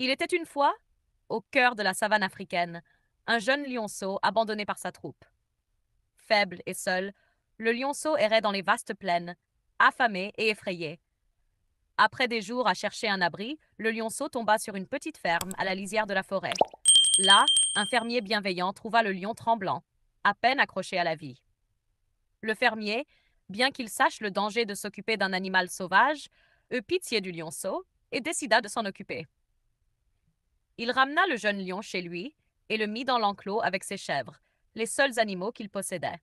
Il était une fois, au cœur de la savane africaine, un jeune lionceau abandonné par sa troupe. Faible et seul, le lionceau errait dans les vastes plaines, affamé et effrayé. Après des jours à chercher un abri, le lionceau tomba sur une petite ferme à la lisière de la forêt. Là, un fermier bienveillant trouva le lion tremblant, à peine accroché à la vie. Le fermier, bien qu'il sache le danger de s'occuper d'un animal sauvage, eut pitié du lionceau et décida de s'en occuper. Il ramena le jeune lion chez lui et le mit dans l'enclos avec ses chèvres, les seuls animaux qu'il possédait.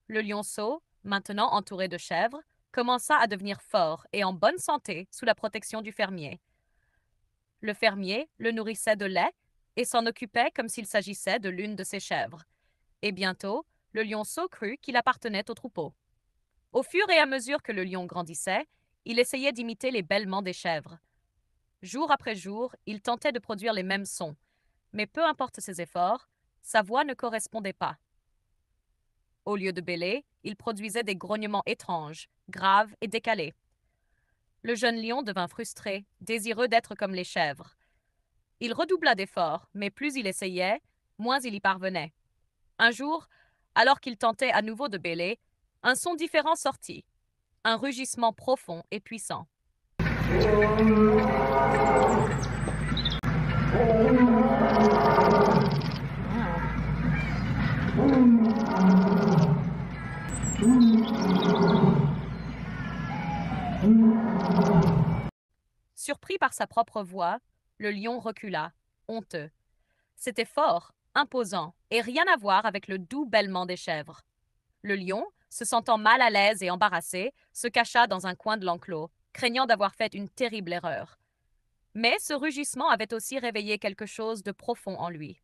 Le lionceau, maintenant entouré de chèvres, commença à devenir fort et en bonne santé sous la protection du fermier. Le fermier le nourrissait de lait et s'en occupait comme s'il s'agissait de l'une de ses chèvres. Et bientôt, le lionceau crut qu'il appartenait au troupeau. Au fur et à mesure que le lion grandissait, il essayait d'imiter les bêlements des chèvres. Jour après jour, il tentait de produire les mêmes sons, mais peu importe ses efforts, sa voix ne correspondait pas. Au lieu de bêler, il produisait des grognements étranges, graves et décalés. Le jeune lion devint frustré, désireux d'être comme les chèvres. Il redoubla d'efforts, mais plus il essayait, moins il y parvenait. Un jour, alors qu'il tentait à nouveau de bêler, un son différent sortit, un rugissement profond et puissant. Surpris par sa propre voix, le lion recula, honteux. C'était fort, imposant, et rien à voir avec le doux bêlement des chèvres. Le lion, se sentant mal à l'aise et embarrassé, se cacha dans un coin de l'enclos, craignant d'avoir fait une terrible erreur. Mais ce rugissement avait aussi réveillé quelque chose de profond en lui.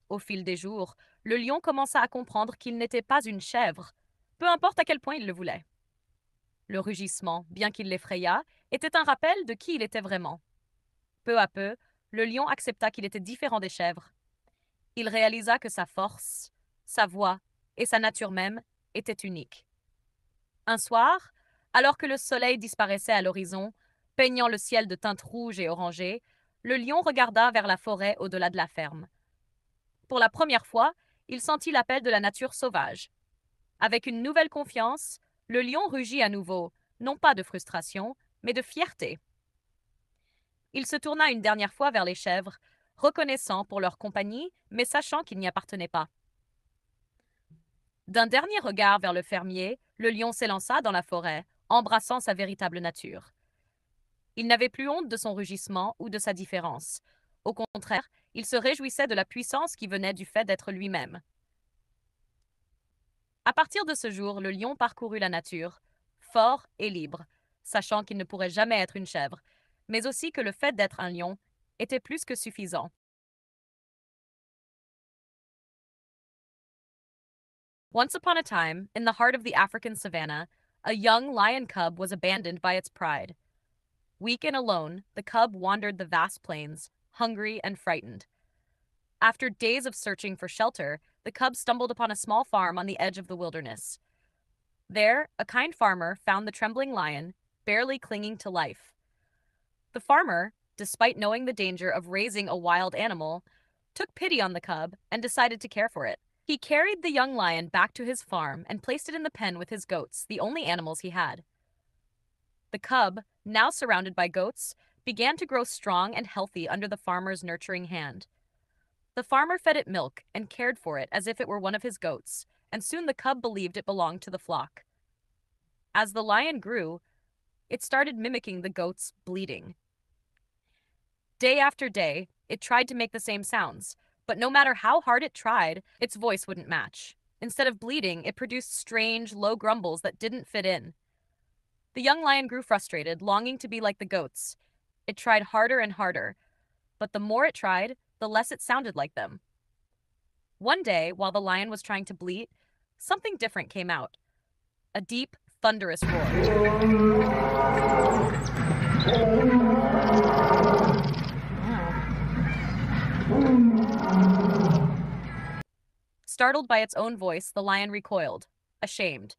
Au fil des jours, le lion commença à comprendre qu'il n'était pas une chèvre, peu importe à quel point il le voulait. Le rugissement, bien qu'il l'effrayât, était un rappel de qui il était vraiment. Peu à peu, le lion accepta qu'il était différent des chèvres. Il réalisa que sa force, sa voix et sa nature même étaient uniques. Un soir, alors que le soleil disparaissait à l'horizon, peignant le ciel de teintes rouges et orangées, le lion regarda vers la forêt au-delà de la ferme. Pour la première fois, il sentit l'appel de la nature sauvage. Avec une nouvelle confiance, le lion rugit à nouveau, non pas de frustration, mais de fierté. Il se tourna une dernière fois vers les chèvres, reconnaissant pour leur compagnie, mais sachant qu'il n'y appartenait pas. D'un dernier regard vers le fermier, le lion s'élança dans la forêt, embrassant sa véritable nature. Il n'avait plus honte de son rugissement ou de sa différence. Au contraire, il se réjouissait de la puissance qui venait du fait d'être lui-même. À partir de ce jour, le lion parcourut la nature, fort et libre, sachant qu'il ne pourrait jamais être une chèvre, mais aussi que le fait d'être un lion était plus que suffisant. Once upon a time, in the heart of the African savannah, a young lion cub was abandoned by its pride. Weak and alone, the cub wandered the vast plains, hungry and frightened. After days of searching for shelter, the cub stumbled upon a small farm on the edge of the wilderness. There, a kind farmer found the trembling lion, barely clinging to life. The farmer, despite knowing the danger of raising a wild animal, took pity on the cub and decided to care for it. He carried the young lion back to his farm and placed it in the pen with his goats, the only animals he had. The cub, now surrounded by goats, began to grow strong and healthy under the farmer's nurturing hand. The farmer fed it milk and cared for it as if it were one of his goats, and soon the cub believed it belonged to the flock. As the lion grew, it started mimicking the goats' bleating. Day after day, it tried to make the same sounds, but no matter how hard it tried, its voice wouldn't match. Instead of bleating, it produced strange, low grumbles that didn't fit in. The young lion grew frustrated, longing to be like the goats. It tried harder and harder, but the more it tried, the less it sounded like them. One day, while the lion was trying to bleat, something different came out. A deep, thunderous roar. Startled by its own voice, the lion recoiled, ashamed.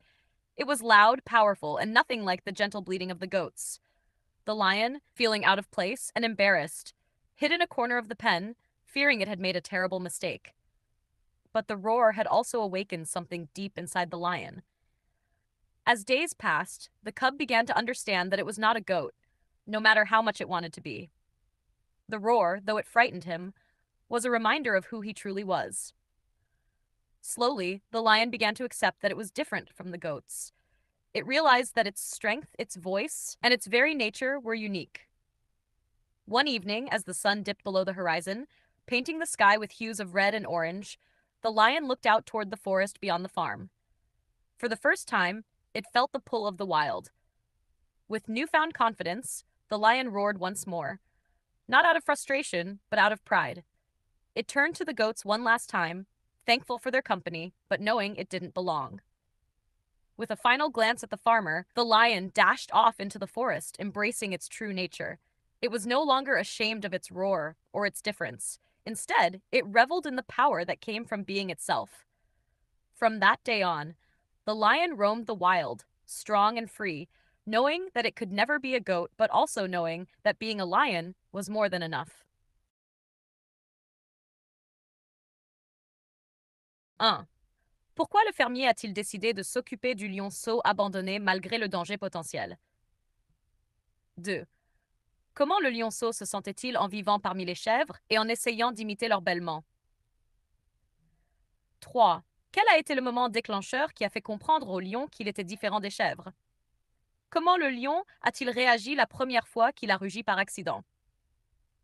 It was loud, powerful, and nothing like the gentle bleating of the goats. The lion, feeling out of place and embarrassed, hid in a corner of the pen, fearing it had made a terrible mistake. But the roar had also awakened something deep inside the lion. As days passed, the cub began to understand that it was not a goat, no matter how much it wanted to be. The roar, though it frightened him, was a reminder of who he truly was. Slowly, the lion began to accept that it was different from the goats. It realized that its strength, its voice, and its very nature were unique. One evening, as the sun dipped below the horizon, painting the sky with hues of red and orange, the lion looked out toward the forest beyond the farm. For the first time, it felt the pull of the wild. With newfound confidence, the lion roared once more, not out of frustration, but out of pride. It turned to the goats one last time, thankful for their company, but knowing it didn't belong. With a final glance at the farmer, the lion dashed off into the forest, embracing its true nature. It was no longer ashamed of its roar or its difference. Instead, it reveled in the power that came from being itself. From that day on, the lion roamed the wild, strong and free, knowing that it could never be a goat, but also knowing that being a lion was more than enough. 1. Pourquoi le fermier a-t-il décidé de s'occuper du lionceau abandonné malgré le danger potentiel? 2. Comment le lionceau se sentait-il en vivant parmi les chèvres et en essayant d'imiter leur bêlement? 3. Quel a été le moment déclencheur qui a fait comprendre au lion qu'il était différent des chèvres? Comment le lion a-t-il réagi la première fois qu'il a rugi par accident?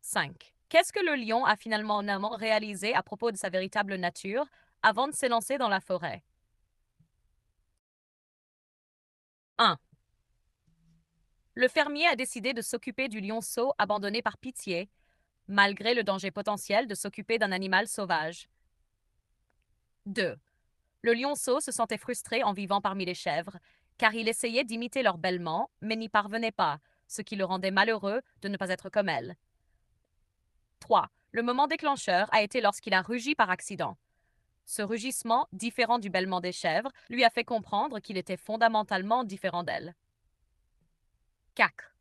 5. Qu'est-ce que le lion a finalement réalisé à propos de sa véritable nature avant de s'élancer dans la forêt? 1. Le fermier a décidé de s'occuper du lionceau abandonné par pitié, malgré le danger potentiel de s'occuper d'un animal sauvage. 2. Le lionceau se sentait frustré en vivant parmi les chèvres, car il essayait d'imiter leur bêlement, mais n'y parvenait pas, ce qui le rendait malheureux de ne pas être comme elles. 3. Le moment déclencheur a été lorsqu'il a rugi par accident. Ce rugissement, différent du bêlement des chèvres, lui a fait comprendre qu'il était fondamentalement différent d'elles. 4.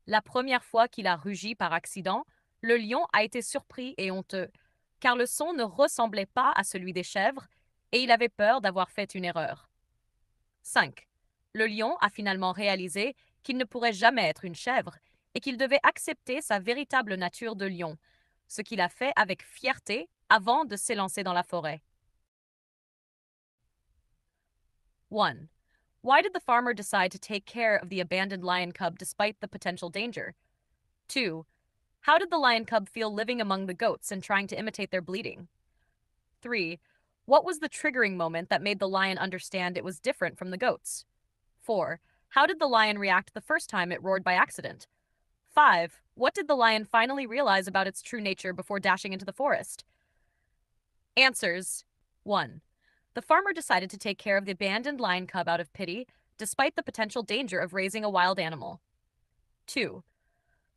La première fois qu'il a rugi par accident, le lion a été surpris et honteux, car le son ne ressemblait pas à celui des chèvres et il avait peur d'avoir fait une erreur. 5. Le lion a finalement réalisé qu'il ne pourrait jamais être une chèvre et qu'il devait accepter sa véritable nature de lion, ce qu'il a fait avec fierté avant de s'élancer dans la forêt. 1. Why did the farmer decide to take care of the abandoned lion cub despite the potential danger? 2. How did the lion cub feel living among the goats and trying to imitate their bleating? 3. What was the triggering moment that made the lion understand it was different from the goats? 4. How did the lion react the first time it roared by accident? 5. What did the lion finally realize about its true nature before dashing into the forest? Answers. 1. The farmer decided to take care of the abandoned lion cub out of pity, despite the potential danger of raising a wild animal. 2.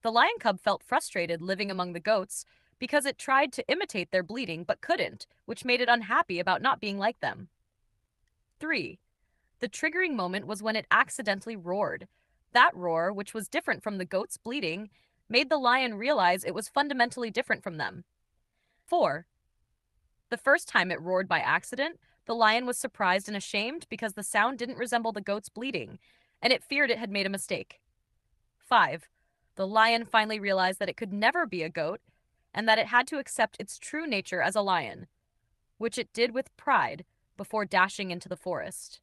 The lion cub felt frustrated living among the goats because it tried to imitate their bleating but couldn't, which made it unhappy about not being like them. 3. The triggering moment was when it accidentally roared. That roar, which was different from the goat's bleating, made the lion realize it was fundamentally different from them. 4. The first time it roared by accident, the lion was surprised and ashamed because the sound didn't resemble the goat's bleating, and it feared it had made a mistake. 5. The lion finally realized that it could never be a goat and that it had to accept its true nature as a lion, which it did with pride before dashing into the forest.